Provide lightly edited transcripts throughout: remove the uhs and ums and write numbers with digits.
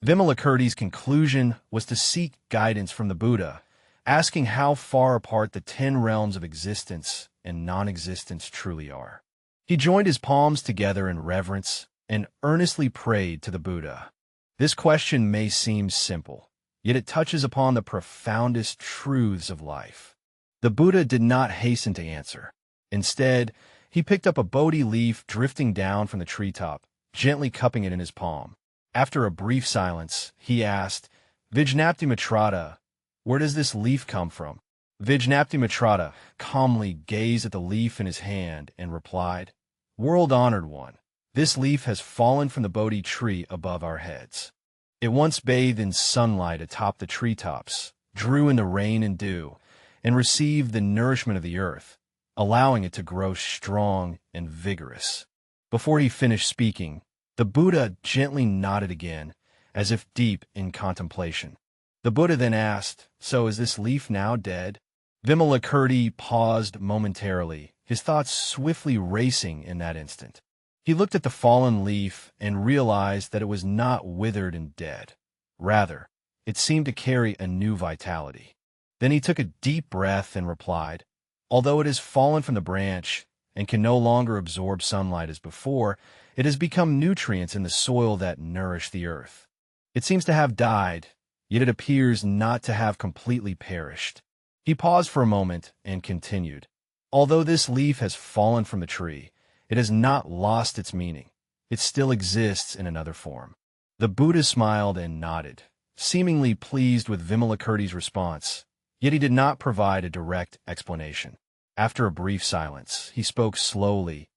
Vimalakirti's conclusion was to seek guidance from the Buddha, asking how far apart the 10 realms of existence and non-existence truly are. He joined his palms together in reverence and earnestly prayed to the Buddha. This question may seem simple, yet it touches upon the profoundest truths of life. The Buddha did not hasten to answer. Instead, he picked up a Bodhi leaf drifting down from the treetop, gently cupping it in his palm. After a brief silence, he asked, Vijnaptimatrata, where does this leaf come from? Vijnaptimatrata calmly gazed at the leaf in his hand and replied, World-honored one, this leaf has fallen from the Bodhi tree above our heads. It once bathed in sunlight atop the treetops, drew in the rain and dew, and received the nourishment of the earth, allowing it to grow strong and vigorous. Before he finished speaking, the Buddha gently nodded again, as if deep in contemplation. The Buddha then asked, So is this leaf now dead? Vimalakirti paused momentarily, his thoughts swiftly racing in that instant. He looked at the fallen leaf and realized that it was not withered and dead. Rather, it seemed to carry a new vitality. Then he took a deep breath and replied, Although it has fallen from the branch and can no longer absorb sunlight as before, it has become nutrients in the soil that nourish the earth. It seems to have died, yet it appears not to have completely perished. He paused for a moment and continued, Although this leaf has fallen from the tree, it has not lost its meaning. It still exists in another form. The Buddha smiled and nodded, seemingly pleased with Vimalakirti's response, yet he did not provide a direct explanation. After a brief silence, he spoke slowly.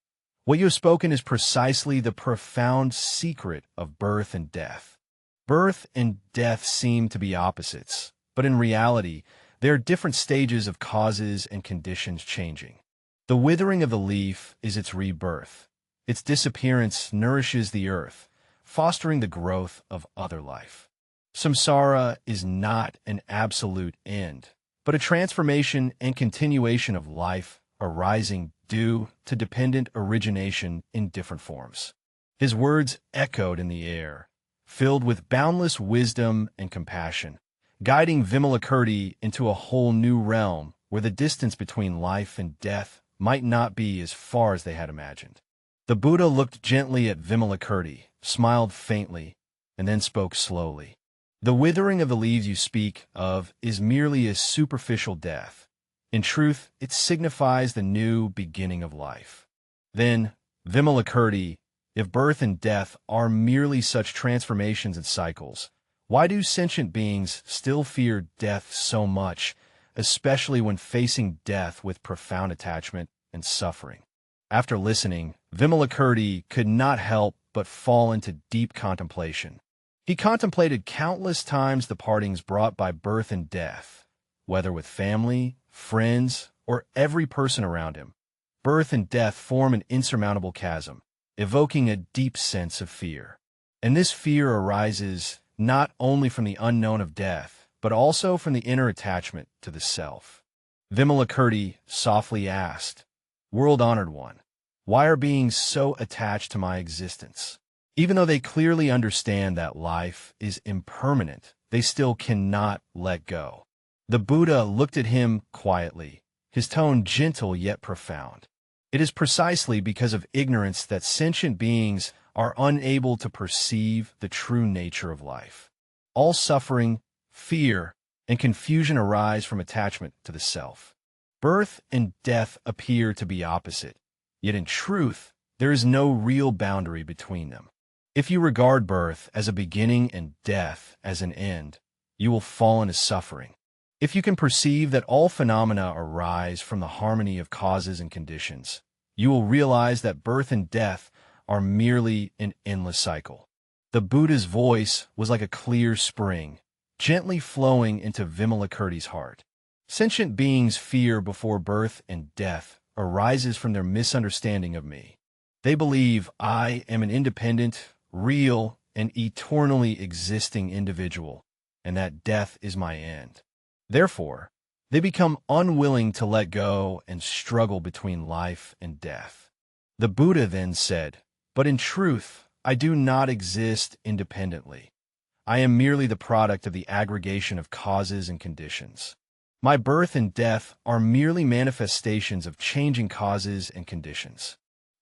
What you have spoken is precisely the profound secret of birth and death. Birth and death seem to be opposites, but in reality, they are different stages of causes and conditions changing. The withering of the leaf is its rebirth. Its disappearance nourishes the earth, fostering the growth of other life. Samsara is not an absolute end, but a transformation and continuation of life arising due to dependent origination in different forms. His words echoed in the air, filled with boundless wisdom and compassion, guiding Vimalakirti into a whole new realm where the distance between life and death might not be as far as they had imagined. The Buddha looked gently at Vimalakirti, smiled faintly, and then spoke slowly. The withering of the leaves you speak of is merely a superficial death. In truth, it signifies the new beginning of life. Then, Vimalakirti, if birth and death are merely such transformations and cycles, why do sentient beings still fear death so much, especially when facing death with profound attachment and suffering? After listening, Vimalakirti could not help but fall into deep contemplation. He contemplated countless times the partings brought by birth and death, whether with family, friends, or every person around him. Birth and death form an insurmountable chasm, evoking a deep sense of fear. And this fear arises not only from the unknown of death, but also from the inner attachment to the self. Vimalakirti softly asked, World-honored one, why are beings so attached to my existence? Even though they clearly understand that life is impermanent, they still cannot let go. The Buddha looked at him quietly, his tone gentle yet profound. It is precisely because of ignorance that sentient beings are unable to perceive the true nature of life. All suffering, fear, and confusion arise from attachment to the self. Birth and death appear to be opposite, yet in truth, there is no real boundary between them. If you regard birth as a beginning and death as an end, you will fall into suffering. If you can perceive that all phenomena arise from the harmony of causes and conditions, you will realize that birth and death are merely an endless cycle. The Buddha's voice was like a clear spring, gently flowing into Vimalakirti's heart. Sentient beings' fear before birth and death arises from their misunderstanding of me. They believe I am an independent, real, and eternally existing individual, and that death is my end. Therefore, they become unwilling to let go and struggle between life and death. The Buddha then said, But in truth, I do not exist independently. I am merely the product of the aggregation of causes and conditions. My birth and death are merely manifestations of changing causes and conditions.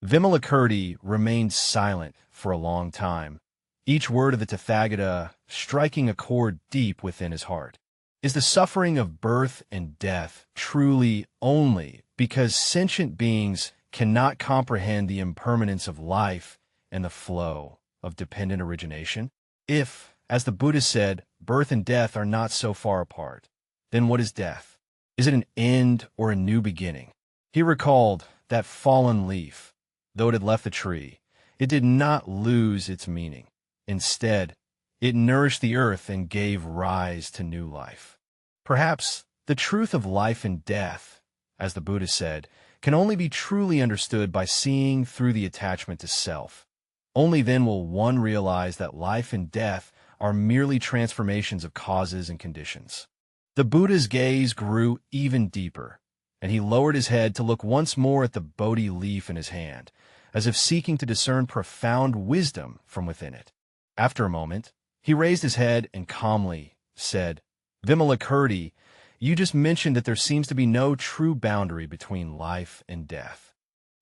Vimalakirti remained silent for a long time, each word of the Tathagata striking a chord deep within his heart. Is the suffering of birth and death truly only because sentient beings cannot comprehend the impermanence of life and the flow of dependent origination? If, as the Buddha said, birth and death are not so far apart, then what is death? Is it an end or a new beginning? He recalled that fallen leaf. Though it had left the tree, it did not lose its meaning. Instead, it nourished the earth and gave rise to new life. Perhaps the truth of life and death, as the Buddha said, can only be truly understood by seeing through the attachment to self. Only then will one realize that life and death are merely transformations of causes and conditions. The Buddha's gaze grew even deeper, and he lowered his head to look once more at the Bodhi leaf in his hand, as if seeking to discern profound wisdom from within it. After a moment, he raised his head and calmly said, Vimalakirti, you just mentioned that there seems to be no true boundary between life and death.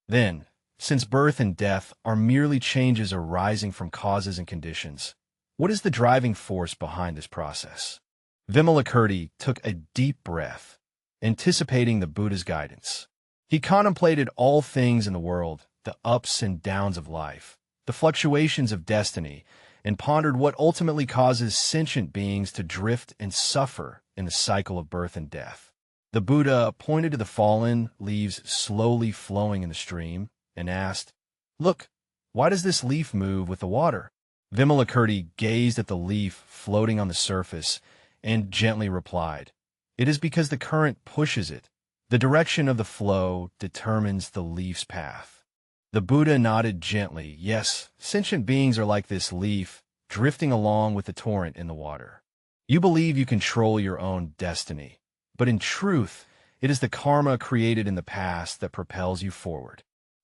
Then, since birth and death are merely changes arising from causes and conditions, what is the driving force behind this process? Vimalakirti took a deep breath, anticipating the Buddha's guidance. He contemplated all things in the world, the ups and downs of life, the fluctuations of destiny, and pondered what ultimately causes sentient beings to drift and suffer in the cycle of birth and death. The Buddha pointed to the fallen leaves slowly flowing in the stream and asked, Look, why does this leaf move with the water? Vimalakirti gazed at the leaf floating on the surface and gently replied, It is because the current pushes it. The direction of the flow determines the leaf's path. The Buddha nodded gently. Yes, sentient beings are like this leaf, drifting along with the torrent in the water. You believe you control your own destiny, but in truth, it is the karma created in the past that propels you forward.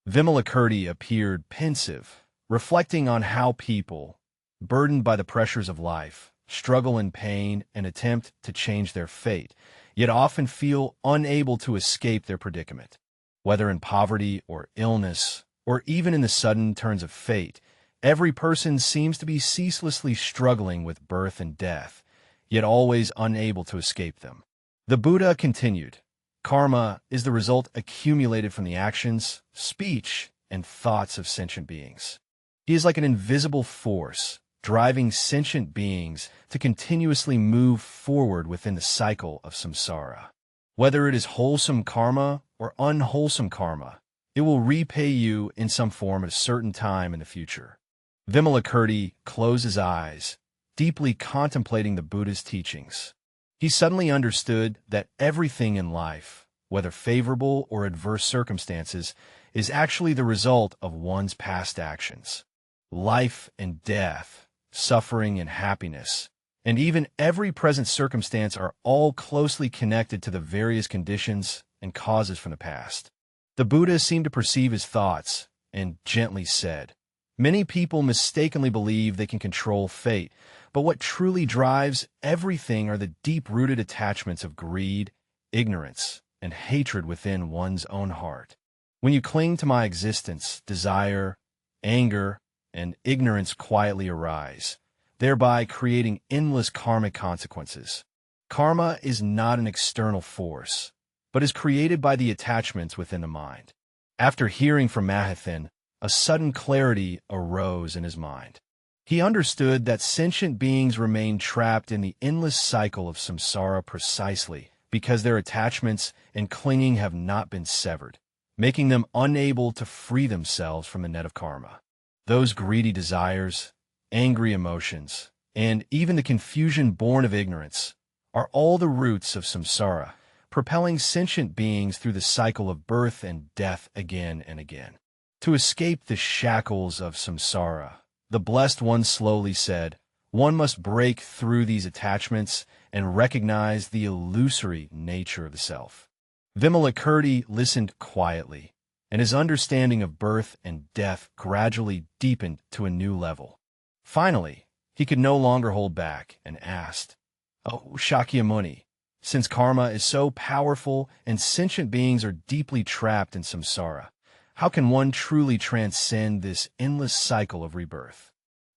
Vimalakirti appeared pensive, reflecting on how people, burdened by the pressures of life, struggle in pain and attempt to change their fate, yet often feel unable to escape their predicament. Whether in poverty or illness, or even in the sudden turns of fate, every person seems to be ceaselessly struggling with birth and death, yet always unable to escape them. The Buddha continued, Karma is the result accumulated from the actions, speech, and thoughts of sentient beings. He is like an invisible force, driving sentient beings to continuously move forward within the cycle of samsara. Whether it is wholesome karma or unwholesome karma, it will repay you in some form at a certain time in the future. Vimalakirti closed his eyes, deeply contemplating the Buddha's teachings. He suddenly understood that everything in life, whether favorable or adverse circumstances, is actually the result of one's past actions. Life and death, suffering and happiness, and even every present circumstance are all closely connected to the various conditions and causes from the past. The Buddha seemed to perceive his thoughts and gently said, Many people mistakenly believe they can control fate, but what truly drives everything are the deep-rooted attachments of greed, ignorance, and hatred within one's own heart. When you cling to my existence, desire, anger, and ignorance quietly arise, thereby creating endless karmic consequences. Karma is not an external force, but is created by the attachments within the mind. After hearing from Mahathin, a sudden clarity arose in his mind. He understood that sentient beings remain trapped in the endless cycle of samsara precisely because their attachments and clinging have not been severed, making them unable to free themselves from the net of karma. Those greedy desires, angry emotions, and even the confusion born of ignorance are all the roots of samsara, propelling sentient beings through the cycle of birth and death again and again. To escape the shackles of samsara, the Blessed One slowly said, one must break through these attachments and recognize the illusory nature of the self. Vimalakirti listened quietly, and his understanding of birth and death gradually deepened to a new level. Finally, He could no longer hold back and asked, "Oh, Shakyamuni, since karma is so powerful and sentient beings are deeply trapped in samsara, how can one truly transcend this endless cycle of rebirth?"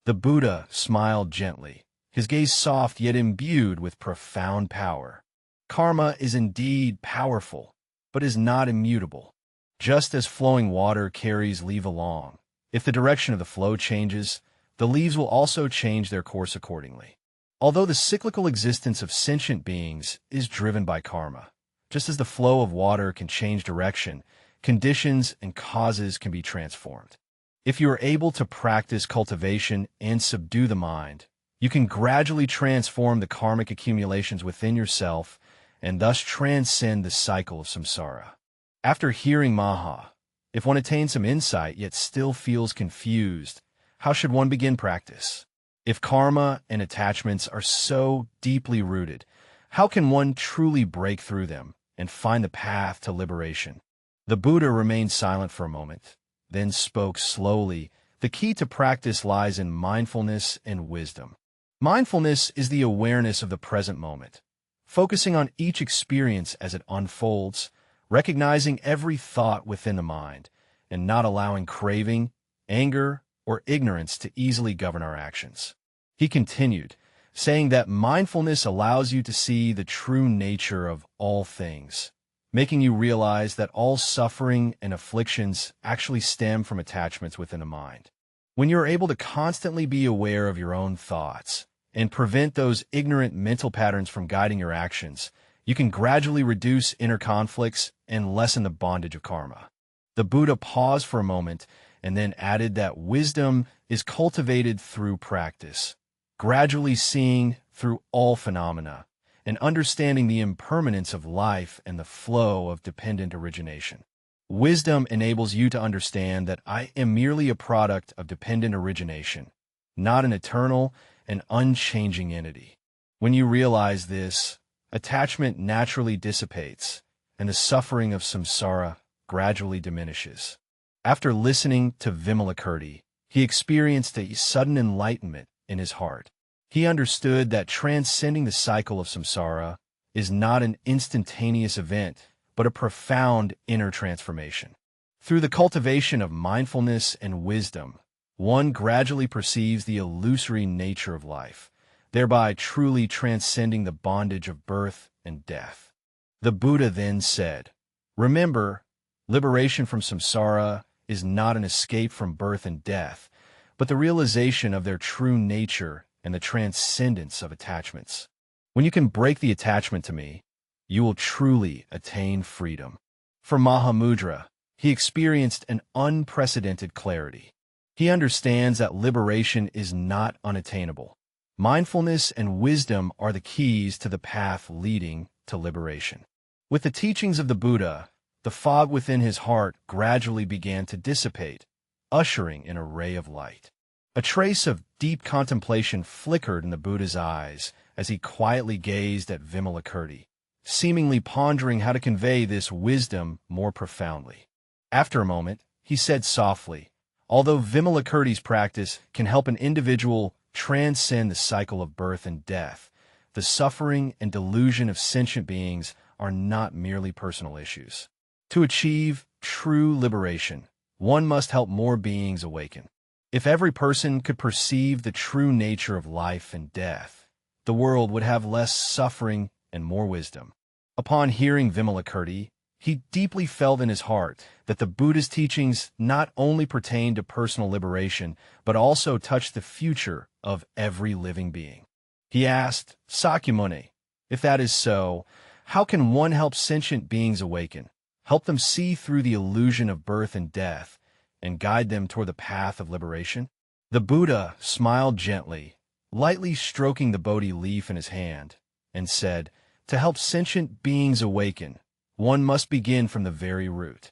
The Buddha smiled gently, his gaze soft yet imbued with profound power. Karma is indeed powerful, but is not immutable. Just as flowing water carries leaf along, if the direction of the flow changes, the leaves will also change their course accordingly. Although the cyclical existence of sentient beings is driven by karma, just as the flow of water can change direction, conditions and causes can be transformed. If you are able to practice cultivation and subdue the mind, you can gradually transform the karmic accumulations within yourself and thus transcend the cycle of samsara. After hearing Maha, if one attains some insight yet still feels confused, how should one begin practice? If karma and attachments are so deeply rooted, how can one truly break through them and find the path to liberation? The Buddha remained silent for a moment, then spoke slowly. The key to practice lies in mindfulness and wisdom. Mindfulness is the awareness of the present moment, focusing on each experience as it unfolds, recognizing every thought within the mind, and not allowing craving, anger, or ignorance to easily govern our actions. He continued, saying that mindfulness allows you to see the true nature of all things, making you realize that all suffering and afflictions actually stem from attachments within the mind. When you're able to constantly be aware of your own thoughts and prevent those ignorant mental patterns from guiding your actions, you can gradually reduce inner conflicts and lessen the bondage of karma. The Buddha paused for a moment and then added that wisdom is cultivated through practice, gradually seeing through all phenomena and understanding the impermanence of life and the flow of dependent origination. Wisdom enables you to understand that I am merely a product of dependent origination, not an eternal and unchanging entity. When you realize this, attachment naturally dissipates, and the suffering of samsara gradually diminishes. After listening to Vimalakirti, he experienced a sudden enlightenment in his heart. He understood that transcending the cycle of samsara is not an instantaneous event, but a profound inner transformation. Through the cultivation of mindfulness and wisdom, one gradually perceives the illusory nature of life, thereby truly transcending the bondage of birth and death. The Buddha then said, "Remember, liberation from samsara is not an escape from birth and death, but the realization of their true nature and the transcendence of attachments. When you can break the attachment to me, you will truly attain freedom." For Mahamudra, he experienced an unprecedented clarity. He understands that liberation is not unattainable. Mindfulness and wisdom are the keys to the path leading to liberation. With the teachings of the Buddha, the fog within his heart gradually began to dissipate, ushering in a ray of light. A trace of deep contemplation flickered in the Buddha's eyes as he quietly gazed at Vimalakirti, seemingly pondering how to convey this wisdom more profoundly. After a moment, he said softly, "Although Vimalakirti's practice can help an individual transcend the cycle of birth and death, the suffering and delusion of sentient beings are not merely personal issues. To achieve true liberation, one must help more beings awaken. If every person could perceive the true nature of life and death, the world would have less suffering and more wisdom." Upon hearing Vimalakirti, he deeply felt in his heart that the Buddha's teachings not only pertained to personal liberation, but also touched the future of every living being. He asked, "Sakyamuni, if that is so, how can one help sentient beings awaken, help them see through the illusion of birth and death, and guide them toward the path of liberation?" The Buddha smiled gently, lightly stroking the Bodhi leaf in his hand, and said, "To help sentient beings awaken, one must begin from the very root.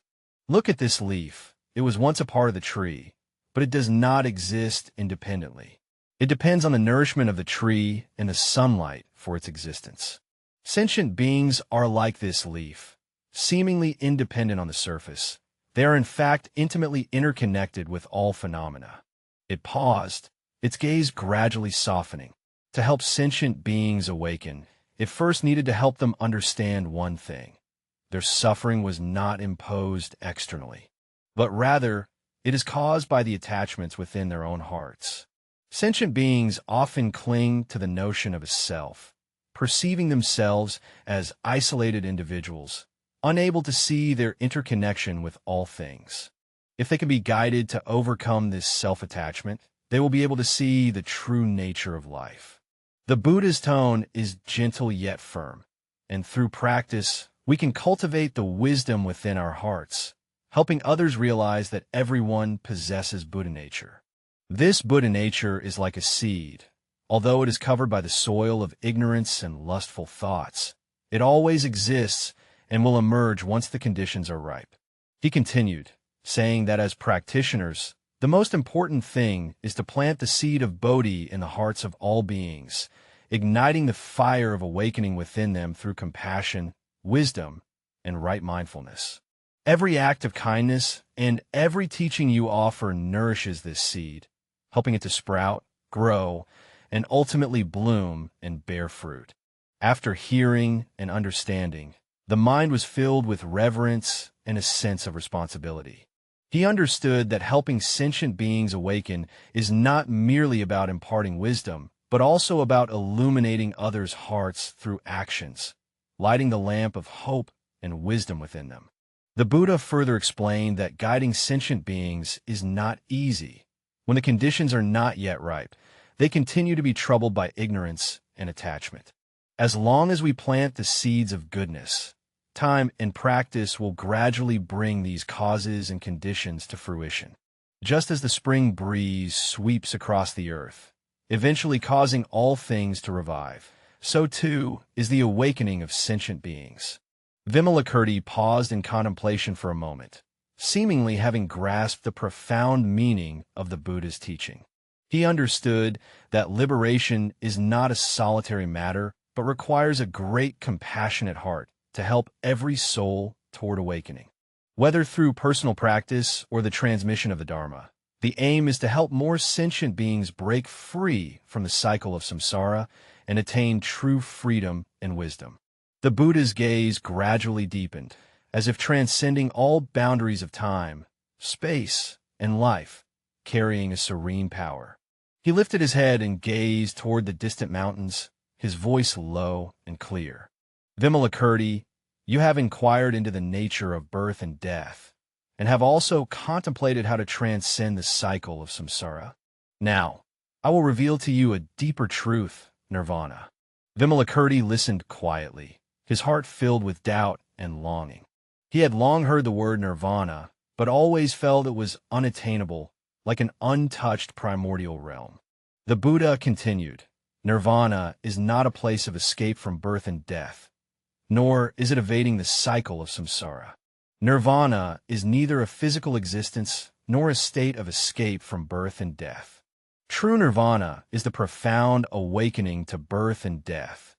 Look at this leaf. It was once a part of the tree, but it does not exist independently. It depends on the nourishment of the tree and the sunlight for its existence. Sentient beings are like this leaf, seemingly independent on the surface. They are in fact intimately interconnected with all phenomena." It paused, its gaze gradually softening. To help sentient beings awaken, it first needed to help them understand one thing. Their suffering was not imposed externally, but rather, it is caused by the attachments within their own hearts. Sentient beings often cling to the notion of a self, perceiving themselves as isolated individuals, unable to see their interconnection with all things. If they can be guided to overcome this self-attachment, they will be able to see the true nature of life. The Buddha's tone is gentle yet firm, and through practice, we can cultivate the wisdom within our hearts, helping others realize that everyone possesses Buddha nature. This Buddha nature is like a seed. Although it is covered by the soil of ignorance and lustful thoughts, it always exists and will emerge once the conditions are ripe. He continued, saying that as practitioners, the most important thing is to plant the seed of Bodhi in the hearts of all beings, igniting the fire of awakening within them through compassion, wisdom, and right mindfulness. Every act of kindness and every teaching you offer nourishes this seed, helping it to sprout, grow, and ultimately bloom and bear fruit. After hearing and understanding, the mind was filled with reverence and a sense of responsibility. He understood that helping sentient beings awaken is not merely about imparting wisdom, but also about illuminating others' hearts through actions, lighting the lamp of hope and wisdom within them. The Buddha further explained that guiding sentient beings is not easy. When the conditions are not yet ripe, they continue to be troubled by ignorance and attachment. As long as we plant the seeds of goodness, time and practice will gradually bring these causes and conditions to fruition. Just as the spring breeze sweeps across the earth, eventually causing all things to revive, so too is the awakening of sentient beings. Vimalakirti paused in contemplation for a moment, seemingly having grasped the profound meaning of the Buddha's teaching. He understood that liberation is not a solitary matter, but requires a great compassionate heart to help every soul toward awakening. Whether through personal practice or the transmission of the Dharma, the aim is to help more sentient beings break free from the cycle of samsara and attain true freedom and wisdom. The Buddha's gaze gradually deepened, as if transcending all boundaries of time, space, and life, carrying a serene power. He lifted his head and gazed toward the distant mountains, his voice low and clear. Vimalakirti, you have inquired into the nature of birth and death, and have also contemplated how to transcend the cycle of samsara. Now, I will reveal to you a deeper truth, Nirvana. Vimalakirti listened quietly, his heart filled with doubt and longing. He had long heard the word Nirvana, but always felt it was unattainable, like an untouched primordial realm. The Buddha continued, Nirvana is not a place of escape from birth and death, nor is it evading the cycle of samsara. Nirvana is neither a physical existence nor a state of escape from birth and death. True nirvana is the profound awakening to birth and death.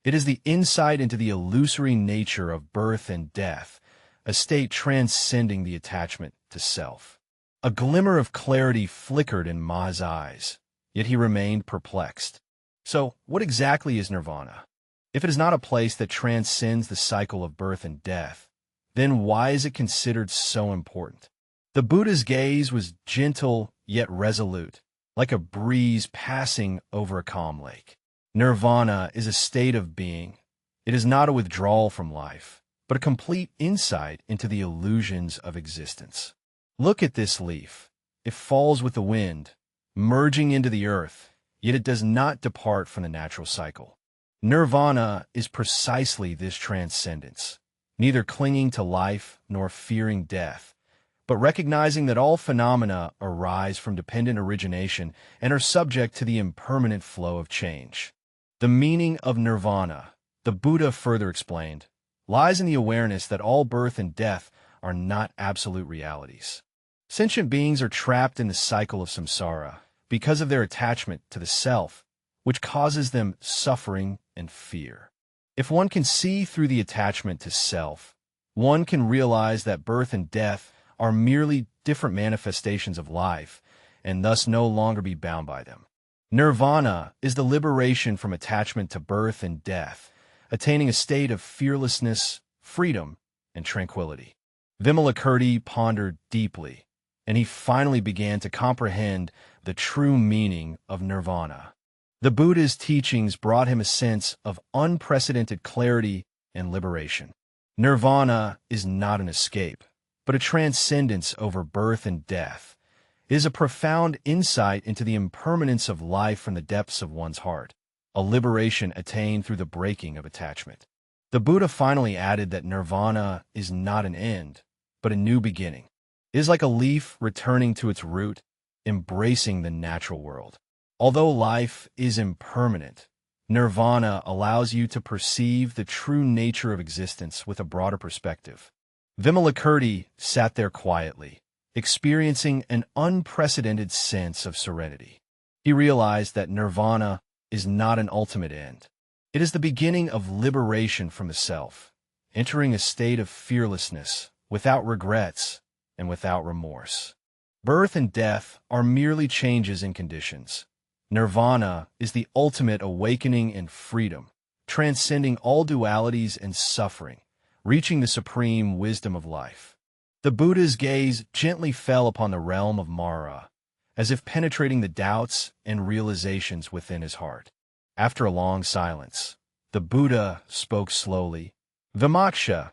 It is the insight into the illusory nature of birth and death, a state transcending the attachment to self. A glimmer of clarity flickered in Ma's eyes, yet he remained perplexed. So, what exactly is nirvana? If it is not a place that transcends the cycle of birth and death, then why is it considered so important? The Buddha's gaze was gentle yet resolute, like a breeze passing over a calm lake. Nirvana is a state of being. It is not a withdrawal from life, but a complete insight into the illusions of existence. Look at this leaf. It falls with the wind, merging into the earth, yet it does not depart from the natural cycle. Nirvana is precisely this transcendence, neither clinging to life nor fearing death, but recognizing that all phenomena arise from dependent origination and are subject to the impermanent flow of change. The meaning of nirvana, the Buddha further explained, lies in the awareness that all birth and death are not absolute realities. Sentient beings are trapped in the cycle of samsara because of their attachment to the self, which causes them suffering and fear. If one can see through the attachment to self, one can realize that birth and death are merely different manifestations of life, and thus no longer be bound by them. Nirvana is the liberation from attachment to birth and death, attaining a state of fearlessness, freedom, and tranquility. Vimalakirti pondered deeply, and he finally began to comprehend the true meaning of nirvana. The Buddha's teachings brought him a sense of unprecedented clarity and liberation. Nirvana is not an escape, but a transcendence over birth and death. It is a profound insight into the impermanence of life from the depths of one's heart, a liberation attained through the breaking of attachment. The Buddha finally added that nirvana is not an end, but a new beginning. It is like a leaf returning to its root, embracing the natural world. Although life is impermanent, nirvana allows you to perceive the true nature of existence with a broader perspective. Vimalakirti sat there quietly, experiencing an unprecedented sense of serenity. He realized that nirvana is not an ultimate end. It is the beginning of liberation from the self, entering a state of fearlessness, without regrets and without remorse. Birth and death are merely changes in conditions. Nirvana is the ultimate awakening and freedom, transcending all dualities and suffering, reaching the supreme wisdom of life. The Buddha's gaze gently fell upon the realm of Mara, as if penetrating the doubts and realizations within his heart. After a long silence, the Buddha spoke slowly. Vimaksha,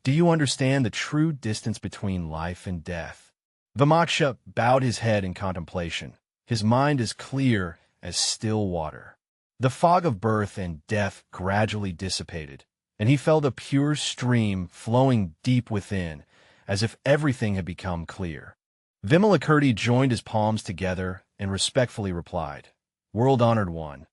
do you understand the true distance between life and death? Vimaksha bowed his head in contemplation, his mind as clear as still water. The fog of birth and death gradually dissipated, and he felt a pure stream flowing deep within, as if everything had become clear. Vimalakirti joined his palms together and respectfully replied, World-honored one,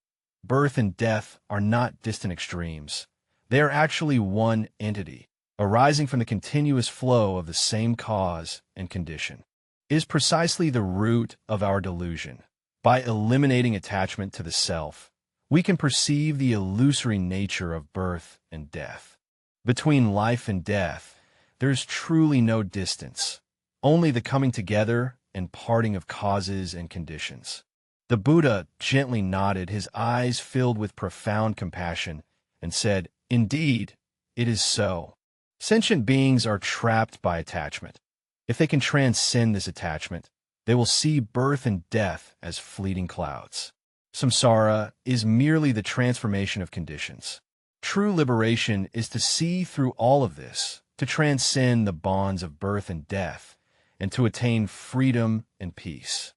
birth and death are not distant extremes. They are actually one entity, arising from the continuous flow of the same cause and condition. It is precisely the root of our delusion. By eliminating attachment to the self, we can perceive the illusory nature of birth and death. Between life and death, there is truly no distance, only the coming together and parting of causes and conditions. The Buddha gently nodded, his eyes filled with profound compassion, and said, Indeed, it is so. Sentient beings are trapped by attachment. If they can transcend this attachment, they will see birth and death as fleeting clouds. Samsara is merely the transformation of conditions. True liberation is to see through all of this, to transcend the bonds of birth and death, and to attain freedom and peace.